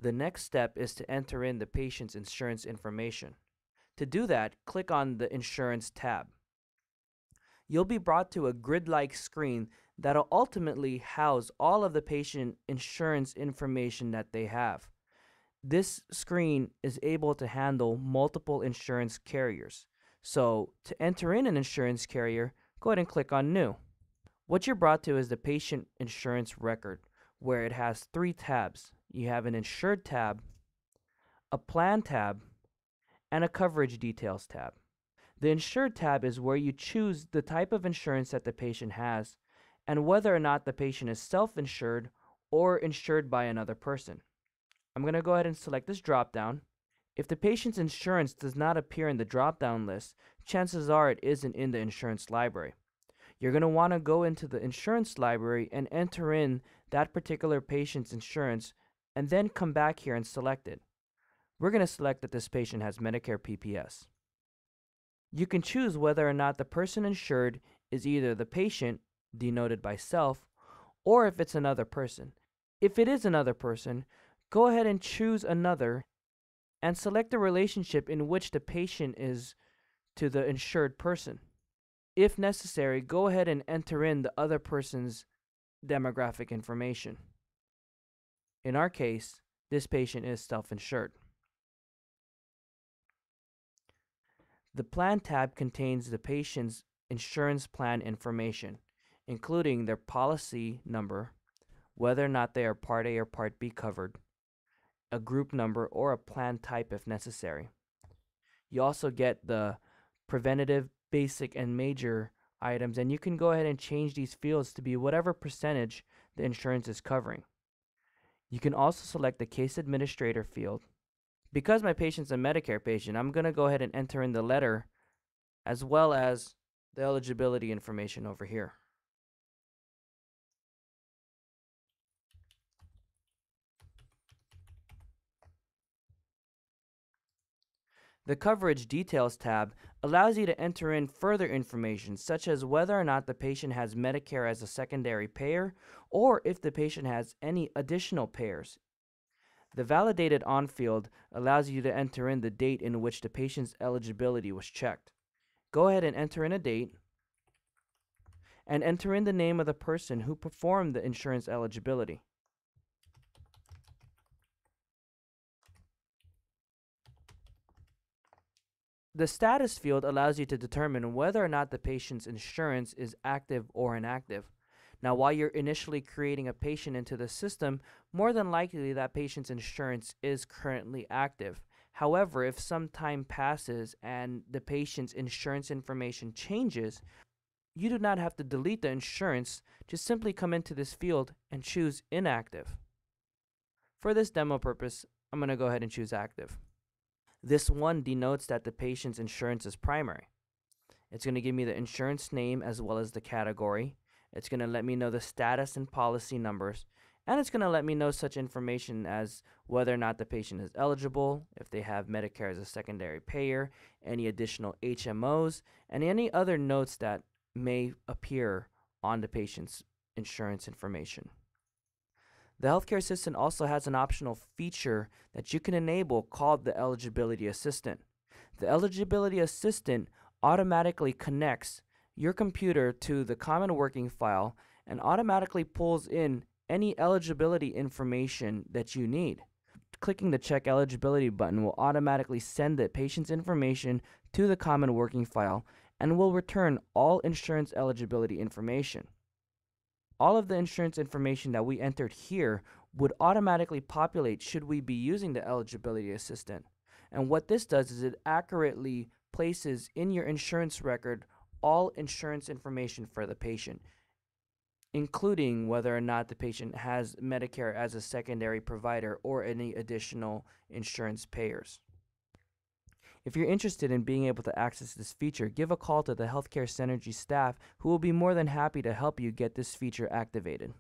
The next step is to enter in the patient's insurance information. To do that, click on the Insurance tab. You'll be brought to a grid-like screen that'll ultimately house all of the patient insurance information that they have. This screen is able to handle multiple insurance carriers. So to enter in an insurance carrier, go ahead and click on New. What you're brought to is the patient insurance record, where it has 3 tabs. You have an Insured tab, a Plan tab, and a Coverage Details tab. The Insured tab is where you choose the type of insurance that the patient has and whether or not the patient is self-insured or insured by another person. I'm going to go ahead and select this drop-down. If the patient's insurance does not appear in the drop-down list, chances are it isn't in the insurance library. You're going to want to go into the insurance library and enter in that particular patient's insurance and then come back here and select it. We're going to select that this patient has Medicare PPS. You can choose whether or not the person insured is either the patient, denoted by self, or if it's another person. If it is another person, go ahead and choose another and select the relationship in which the patient is to the insured person. If necessary, go ahead and enter in the other person's demographic information. In our case, this patient is self-insured. The Plan tab contains the patient's insurance plan information, including their policy number, whether or not they are Part A or Part B covered, a group number, or a plan type if necessary. You also get the preventative, basic, and major items, and you can go ahead and change these fields to be whatever percentage the insurance is covering. You can also select the Case Administrator field. Because my patient's a Medicare patient, I'm going to go ahead and enter in the letter as well as the eligibility information over here. The Coverage Details tab allows you to enter in further information, such as whether or not the patient has Medicare as a secondary payer or if the patient has any additional payers. The Validated On field allows you to enter in the date in which the patient's eligibility was checked. Go ahead and enter in a date and enter in the name of the person who performed the insurance eligibility. The Status field allows you to determine whether or not the patient's insurance is active or inactive. Now, while you're initially creating a patient into the system, more than likely that patient's insurance is currently active. However, if some time passes and the patient's insurance information changes, you do not have to delete the insurance, just simply come into this field and choose Inactive. For this demo purpose, I'm going to go ahead and choose Active. This one denotes that the patient's insurance is primary. It's going to give me the insurance name as well as the category. It's going to let me know the status and policy numbers, and it's going to let me know such information as whether or not the patient is eligible, if they have Medicare as a secondary payer, any additional HMOs, and any other notes that may appear on the patient's insurance information. The healthcare assistant also has an optional feature that you can enable called the Eligibility Assistant. The Eligibility Assistant automatically connects your computer to the common working file and automatically pulls in any eligibility information that you need. Clicking the Check Eligibility button will automatically send the patient's information to the common working file and will return all insurance eligibility information. All of the insurance information that we entered here would automatically populate should we be using the Eligibility Assistant. And what this does is it accurately places in your insurance record all insurance information for the patient, including whether or not the patient has Medicare as a secondary provider or any additional insurance payers. If you're interested in being able to access this feature, give a call to the Healthcare Synergy staff who will be more than happy to help you get this feature activated.